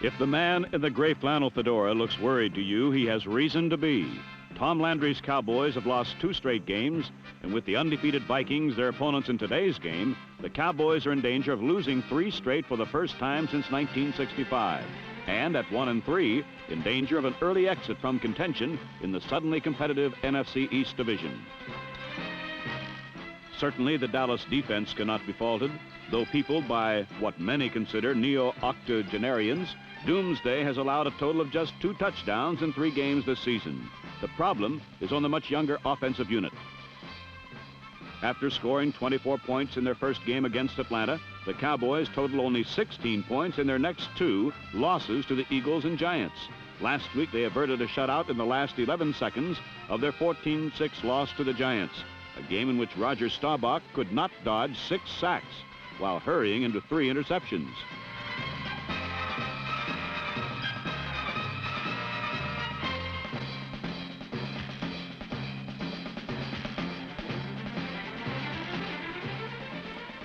If the man in the gray flannel fedora looks worried to you, he has reason to be. Tom Landry's Cowboys have lost 2 straight games, and with the undefeated Vikings, their opponents in today's game, the Cowboys are in danger of losing 3 straight for the first time since 1965. And at 1-3, in danger of an early exit from contention in the suddenly competitive NFC East Division. Certainly, the Dallas defense cannot be faulted. Though peopled by what many consider neo-octogenarians, Doomsday has allowed a total of just 2 touchdowns in 3 games this season. The problem is on the much younger offensive unit. After scoring 24 points in their first game against Atlanta, the Cowboys total only 16 points in their next 2 losses to the Eagles and Giants. Last week, they averted a shutout in the last 11 seconds of their 14-6 loss to the Giants, a game in which Roger Staubach could not dodge 6 sacks while hurrying into 3 interceptions.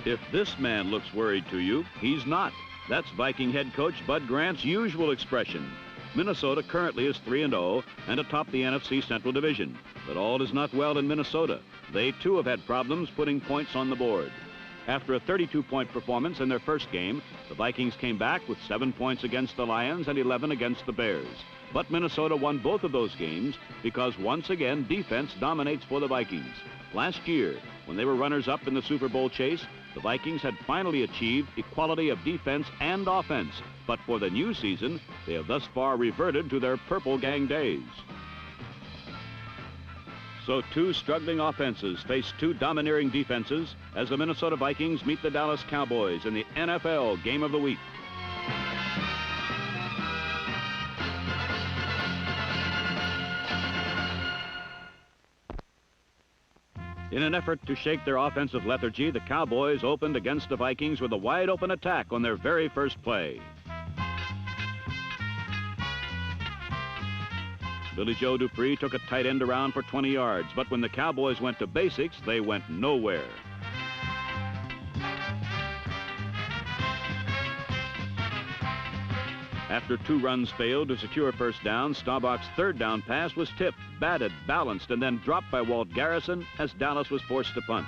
If this man looks worried to you, he's not. That's Viking head coach Bud Grant's usual expression. Minnesota currently is 3-0 and atop the NFC Central Division. But all is not well in Minnesota. They, too, have had problems putting points on the board. After a 32-point performance in their first game, the Vikings came back with 7 points against the Lions and 11 against the Bears. But Minnesota won both of those games because, once again, defense dominates for the Vikings. Last year, when they were runners-up in the Super Bowl chase, the Vikings had finally achieved equality of defense and offense. But for the new season, they have thus far reverted to their Purple Gang days. So 2 struggling offenses face 2 domineering defenses as the Minnesota Vikings meet the Dallas Cowboys in the NFL Game of the Week. In an effort to shake their offensive lethargy, the Cowboys opened against the Vikings with a wide-open attack on their very first play. Billy Joe Dupree took a tight end around for 20 yards, but when the Cowboys went to basics, they went nowhere. After 2 runs failed to secure first down, Staubach's 3rd down pass was tipped, batted, balanced, and then dropped by Walt Garrison as Dallas was forced to punt.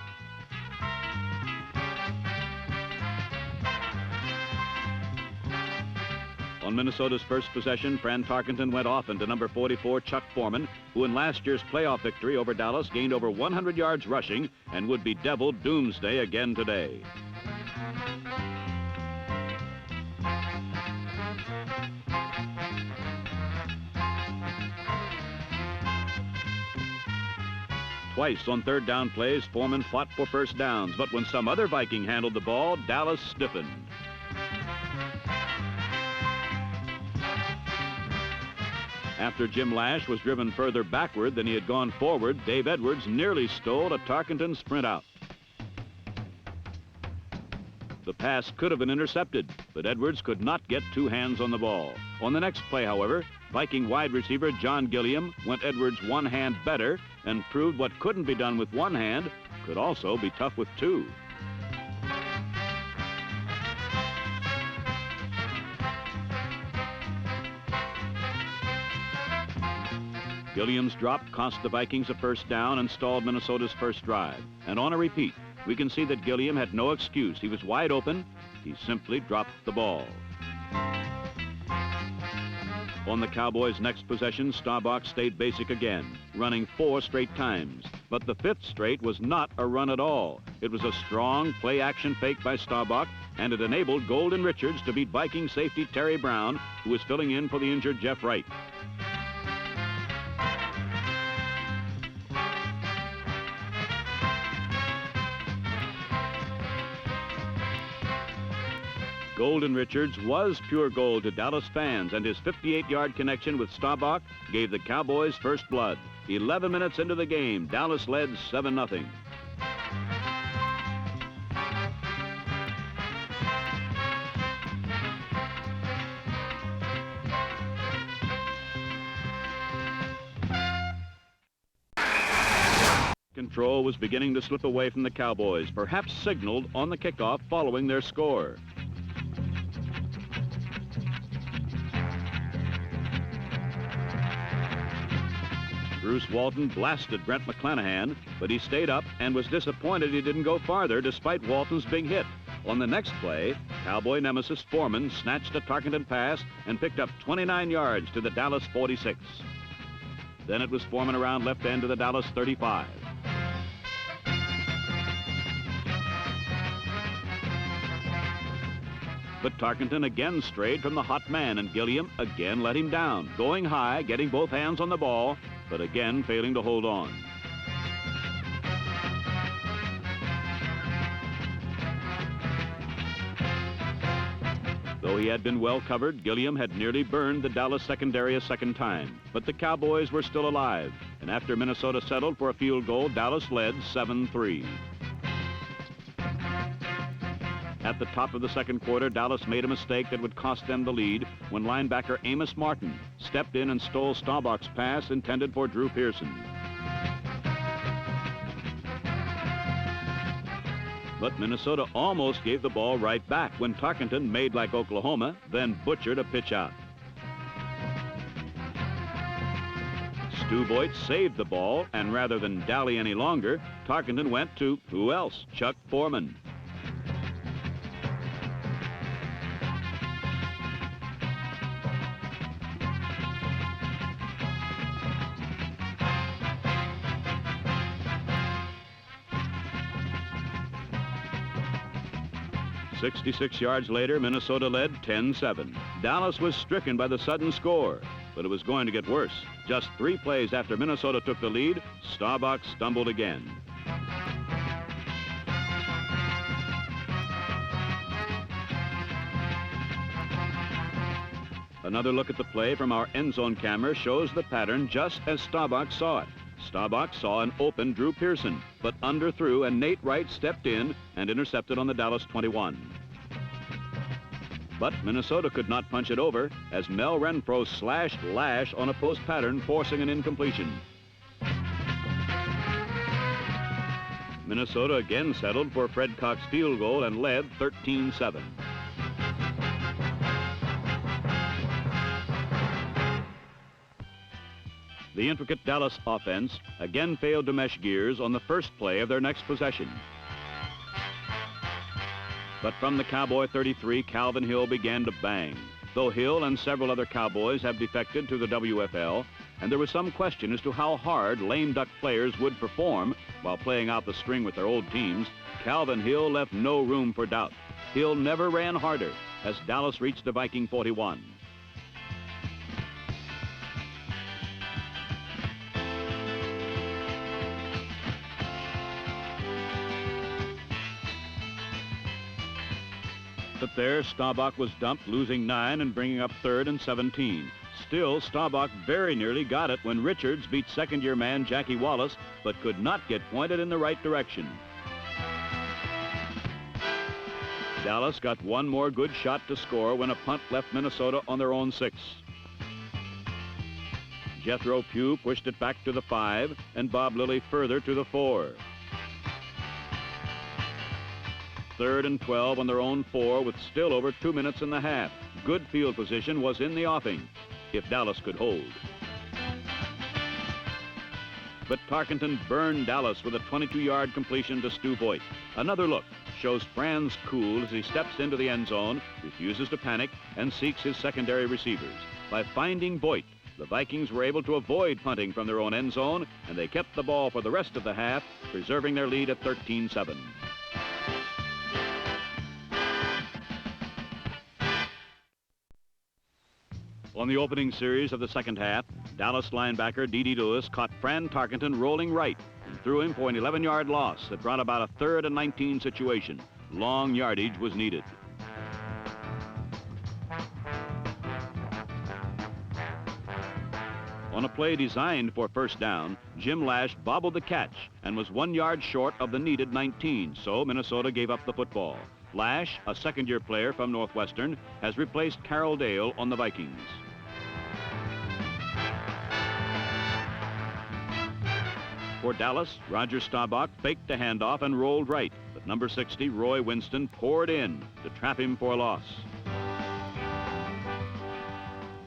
On Minnesota's first possession, Fran Tarkenton went off into number 44, Chuck Foreman, who in last year's playoff victory over Dallas gained over 100 yards rushing and would be deviled Doomsday again today. Twice on 3rd down plays, Foreman fought for first downs, but when some other Viking handled the ball, Dallas stiffened. After Jim Lash was driven further backward than he had gone forward, Dave Edwards nearly stole a Tarkenton sprint out. The pass could have been intercepted, but Edwards could not get 2 hands on the ball. On the next play, however, Viking wide receiver John Gilliam went Edwards 1 hand better and proved what couldn't be done with 1 hand could also be tough with 2. Gilliam's drop cost the Vikings a first down and stalled Minnesota's first drive. And on a repeat, we can see that Gilliam had no excuse. He was wide open. He simply dropped the ball. On the Cowboys' next possession, Staubach stayed basic again, running 4 straight times. But the 5th straight was not a run at all. It was a strong play-action fake by Staubach, and it enabled Golden Richards to beat Viking safety Terry Brown, who was filling in for the injured Jeff Wright. Golden Richards was pure gold to Dallas fans, and his 58-yard connection with Staubach gave the Cowboys first blood. 11 minutes into the game, Dallas led 7-0. Control was beginning to slip away from the Cowboys, perhaps signaled on the kickoff following their score. Bruce Walton blasted Brent McClanahan, but he stayed up and was disappointed he didn't go farther despite Walton's big hit. On the next play, Cowboy nemesis Foreman snatched a Tarkenton pass and picked up 29 yards to the Dallas 46. Then it was Foreman around left end to the Dallas 35. But Tarkenton again strayed from the hot man, and Gilliam again let him down, going high, getting both hands on the ball, but again failing to hold on. Though he had been well covered, Gilliam had nearly burned the Dallas secondary a second time. But the Cowboys were still alive, and after Minnesota settled for a field goal, Dallas led 7-3. At the top of the second quarter, Dallas made a mistake that would cost them the lead when linebacker Amos Martin stepped in and stole Staubach's pass intended for Drew Pearson. But Minnesota almost gave the ball right back when Tarkenton made like Oklahoma, then butchered a pitch out. Stu Boyd saved the ball, and rather than dally any longer, Tarkenton went to, who else? Chuck Foreman. "66 yards later, Minnesota led 10-7. Dallas was stricken by the sudden score, but it was going to get worse. Just 3 plays after Minnesota took the lead, Staubach stumbled again. Another look at the play from our end zone camera shows the pattern just as Staubach saw it. Staubach saw an open Drew Pearson, but underthrew, and Nate Wright stepped in and intercepted on the Dallas 21. But Minnesota could not punch it over as Mel Renfro slashed Lash on a post pattern, forcing an incompletion. Minnesota again settled for Fred Cox's field goal and led 13-7. The intricate Dallas offense again failed to mesh gears on the first play of their next possession. But from the Cowboy 33, Calvin Hill began to bang. Though Hill and several other Cowboys have defected to the WFL, and there was some question as to how hard lame duck players would perform while playing out the string with their old teams, Calvin Hill left no room for doubt. Hill never ran harder as Dallas reached the Viking 41. But there, Staubach was dumped, losing 9 and bringing up 3rd and 17. Still, Staubach very nearly got it when Richards beat second-year man Jackie Wallace, but could not get pointed in the right direction. Dallas got one more good shot to score when a punt left Minnesota on their own 6. Jethro Pugh pushed it back to the 5, and Bob Lilly further to the 4. 3rd and 12 on their own 4 with still over 2 minutes in the half. Good field position was in the offing, if Dallas could hold. But Tarkenton burned Dallas with a 22-yard completion to Stu Boyd. Another look shows Franz cool as he steps into the end zone, refuses to panic, and seeks his secondary receivers. By finding Boyd, the Vikings were able to avoid punting from their own end zone, and they kept the ball for the rest of the half, preserving their lead at 13-7. On the opening series of the second half, Dallas linebacker D.D. Lewis caught Fran Tarkenton rolling right and threw him for an 11-yard loss that brought about a 3rd and 19 situation. Long yardage was needed. On a play designed for first down, Jim Lash bobbled the catch and was 1 yard short of the needed 19, so Minnesota gave up the football. Lash, a second-year player from Northwestern, has replaced Carroll Dale on the Vikings. For Dallas, Roger Staubach faked the handoff and rolled right, but number 60, Roy Winston, poured in to trap him for a loss.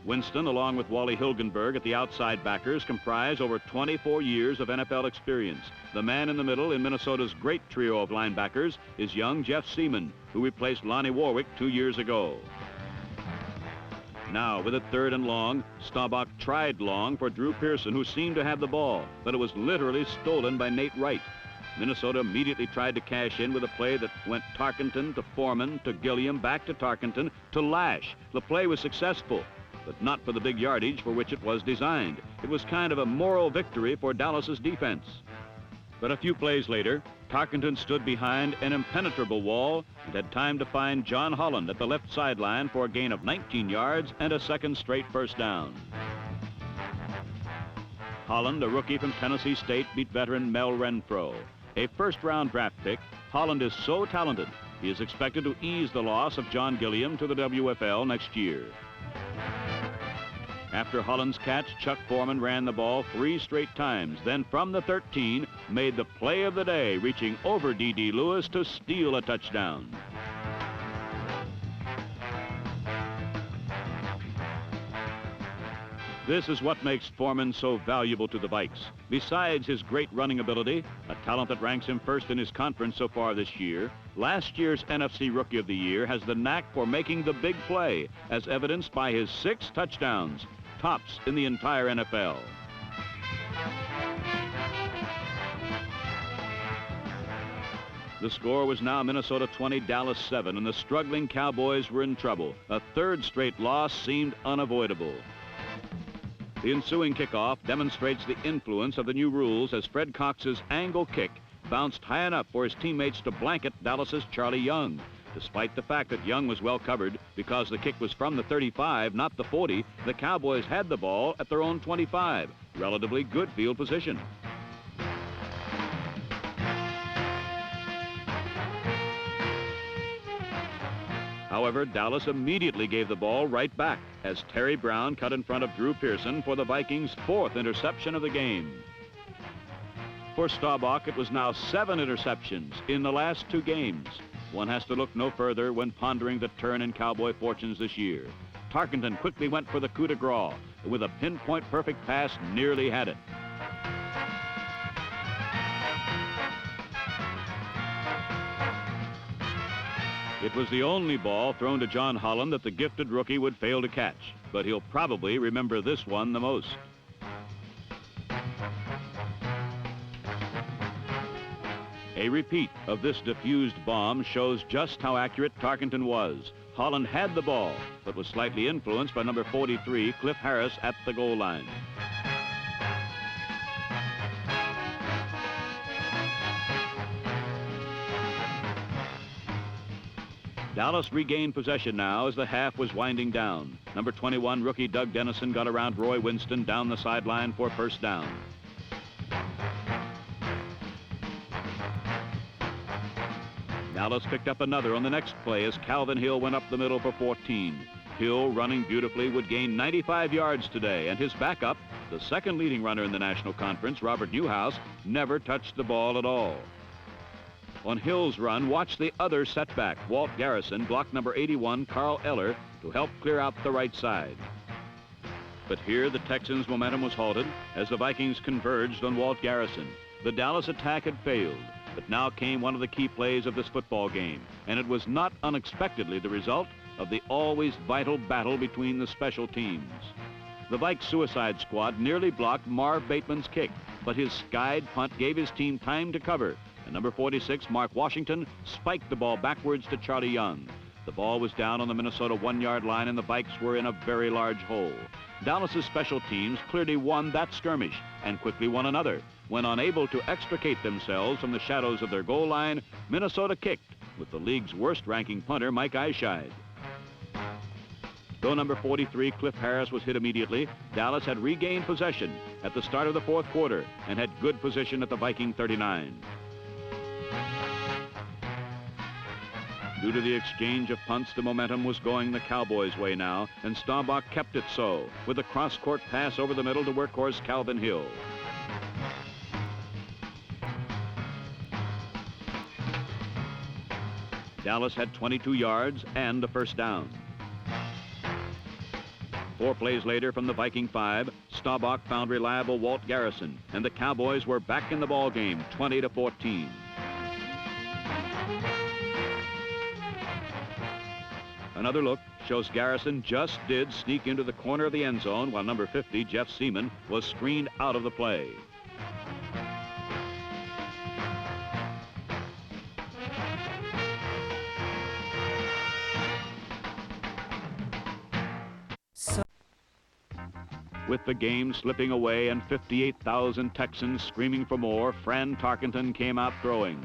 Winston, along with Wally Hilgenberg at the outside backers, comprise over 24 years of NFL experience. The man in the middle in Minnesota's great trio of linebackers is young Jeff Seaman, who replaced Lonnie Warwick 2 years ago. Now, with it 3rd and long, Staubach tried long for Drew Pearson, who seemed to have the ball, but it was literally stolen by Nate Wright. Minnesota immediately tried to cash in with a play that went Tarkenton to Foreman to Gilliam, back to Tarkenton to Lash. The play was successful, but not for the big yardage for which it was designed. It was kind of a moral victory for Dallas's defense. But a few plays later, Tarkenton stood behind an impenetrable wall and had time to find John Holland at the left sideline for a gain of 19 yards and a second straight first down. Holland, a rookie from Tennessee State, beat veteran Mel Renfro. A first-round draft pick, Holland is so talented, he is expected to ease the loss of John Gilliam to the WFL next year. After Holland's catch, Chuck Foreman ran the ball 3 straight times, then from the 13 made the play of the day, reaching over D.D. Lewis to steal a touchdown. This is what makes Foreman so valuable to the Vikes. Besides his great running ability, a talent that ranks him first in his conference so far this year, last year's NFC Rookie of the Year has the knack for making the big play, as evidenced by his 6 touchdowns, tops in the entire NFL. The score was now Minnesota 20, Dallas 7, and the struggling Cowboys were in trouble. A 3rd straight loss seemed unavoidable. The ensuing kickoff demonstrates the influence of the new rules as Fred Cox's angle kick bounced high enough for his teammates to blanket Dallas's Charlie Young. Despite the fact that Young was well covered because the kick was from the 35, not the 40, the Cowboys had the ball at their own 25. Relatively good field position. However, Dallas immediately gave the ball right back as Terry Brown cut in front of Drew Pearson for the Vikings' 4th interception of the game. For Staubach, it was now 7 interceptions in the last 2 games. One has to look no further when pondering the turn in Cowboy fortunes this year. Tarkenton quickly went for the coup de grace, and with a pinpoint perfect pass, nearly had it. It was the only ball thrown to John Holland that the gifted rookie would fail to catch, but he'll probably remember this one the most. A repeat of this diffused bomb shows just how accurate Tarkenton was. Holland had the ball, but was slightly influenced by number 43, Cliff Harris, at the goal line. Dallas regained possession now as the half was winding down. Number 21, rookie Doug Dennison, got around Roy Winston down the sideline for first down. Dallas picked up another on the next play as Calvin Hill went up the middle for 14. Hill, running beautifully, would gain 95 yards today, and his backup, the second leading runner in the National Conference, Robert Newhouse, never touched the ball at all. On Hill's run, watch the other setback. Walt Garrison blocked number 81, Carl Eller, to help clear out the right side. But here the Texans' momentum was halted as the Vikings converged on Walt Garrison. The Dallas attack had failed, but now came one of the key plays of this football game, and it was not unexpectedly the result of the always vital battle between the special teams. The Vikes suicide squad nearly blocked Marv Bateman's kick, but his skied punt gave his team time to cover, and number 46, Mark Washington, spiked the ball backwards to Charlie Young. The ball was down on the Minnesota 1-yard line, and the Vikes were in a very large hole. Dallas's special teams clearly won that skirmish and quickly won another. When unable to extricate themselves from the shadows of their goal line, Minnesota kicked with the league's worst-ranking punter, Mike Eyeshide. Though number 43, Cliff Harris, was hit immediately, Dallas had regained possession at the start of the 4th quarter and had good position at the Viking 39. Due to the exchange of punts, the momentum was going the Cowboys' way now, and Staubach kept it so, with a cross-court pass over the middle to workhorse Calvin Hill. Dallas had 22 yards and a first down. 4 plays later from the Viking 5, Staubach found reliable Walt Garrison, and the Cowboys were back in the ball game, 20-14. Another look shows Garrison just did sneak into the corner of the end zone while number 50, Jeff Seaman, was screened out of the play. With the game slipping away and 58,000 Texans screaming for more, Fran Tarkenton came out throwing.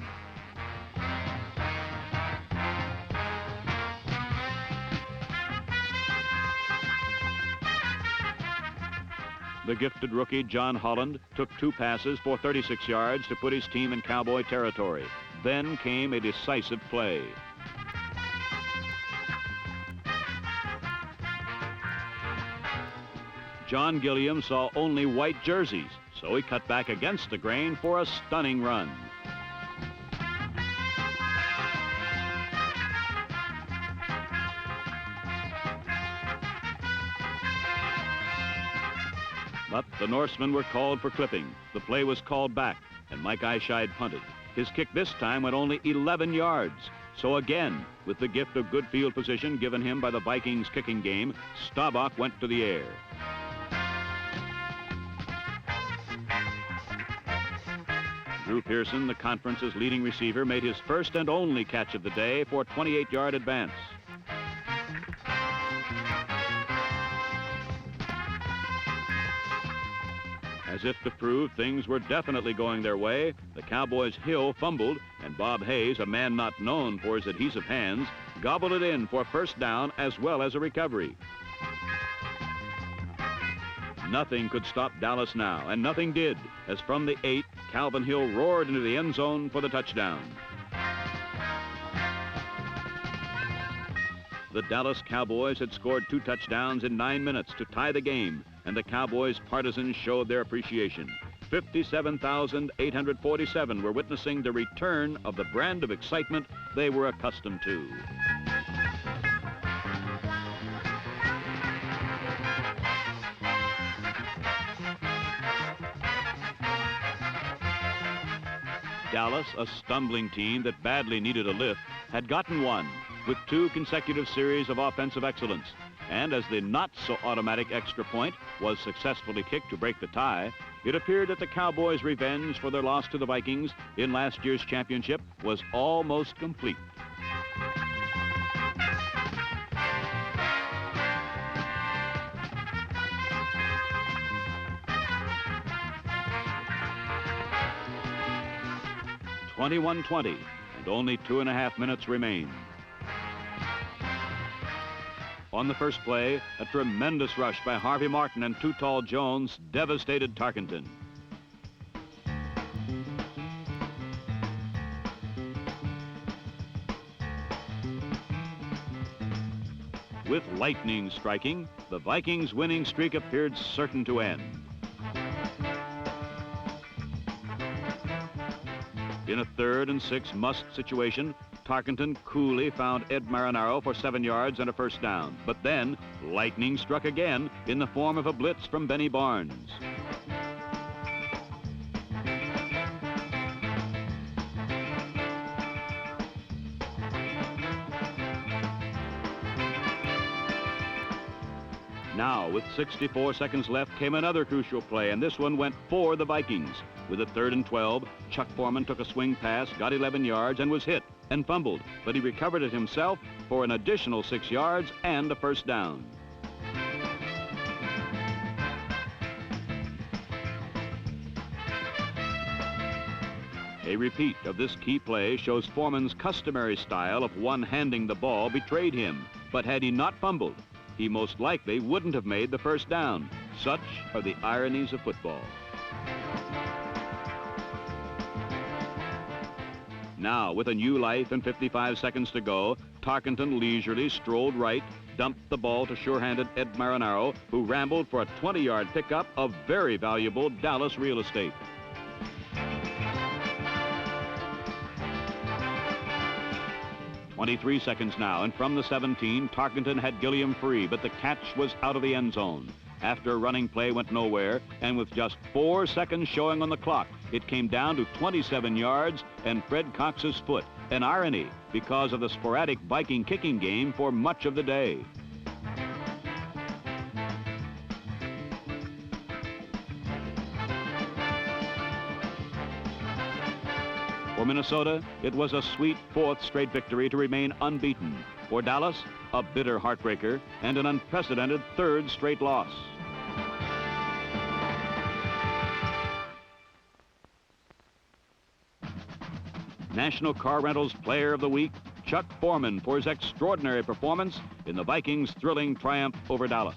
The gifted rookie John Holland took 2 passes for 36 yards to put his team in Cowboy territory. Then came a decisive play. John Gilliam saw only white jerseys, so he cut back against the grain for a stunning run. But the Norsemen were called for clipping. The play was called back, and Mike Eyeshide punted. His kick this time went only 11 yards. So again, with the gift of good field position given him by the Vikings kicking game, Staubach went to the air. Drew Pearson, the conference's leading receiver, made his first and only catch of the day for a 28-yard advance. As if to prove things were definitely going their way, the Cowboys' Hill fumbled, and Bob Hayes, a man not known for his adhesive hands, gobbled it in for a first down as well as a recovery. Nothing could stop Dallas now, and nothing did, as from the 8, Calvin Hill roared into the end zone for the touchdown. The Dallas Cowboys had scored 2 touchdowns in 9 minutes to tie the game, and the Cowboys' partisans showed their appreciation. 57,847 were witnessing the return of the brand of excitement they were accustomed to. Dallas, a stumbling team that badly needed a lift, had gotten one with 2 consecutive series of offensive excellence. And as the not-so-automatic extra point was successfully kicked to break the tie, it appeared that the Cowboys' revenge for their loss to the Vikings in last year's championship was almost complete. (21-20), and only 2.5 minutes remain. On the first play, a tremendous rush by Harvey Martin and Too Tall Jones devastated Tarkenton. With lightning striking, the Vikings' winning streak appeared certain to end. In a 3rd and 6 must situation, Tarkenton coolly found Ed Marinaro for 7 yards and a first down. But then, lightning struck again in the form of a blitz from Benny Barnes. Now, with 64 seconds left, came another crucial play, and this one went for the Vikings. With a 3rd and 12, Chuck Foreman took a swing pass, got 11 yards, and was hit and fumbled, but he recovered it himself for an additional 6 yards and a first down. A repeat of this key play shows Foreman's customary style of one-handing the ball betrayed him, but had he not fumbled, he most likely wouldn't have made the first down. Such are the ironies of football. Now, with a new life and 55 seconds to go, Tarkenton leisurely strolled right, dumped the ball to sure-handed Ed Marinaro, who rambled for a 20-yard pickup of very valuable Dallas real estate. 23 seconds now, and from the 17, Tarkenton had Gilliam free, but the catch was out of the end zone. After a running play went nowhere, and with just 4 seconds showing on the clock, it came down to 27 yards and Fred Cox's foot. An irony because of the sporadic Viking kicking game for much of the day. For Minnesota, it was a sweet 4th straight victory to remain unbeaten. For Dallas, a bitter heartbreaker and an unprecedented 3rd straight loss. National Car Rentals Player of the Week, Chuck Foreman, for his extraordinary performance in the Vikings' thrilling triumph over Dallas.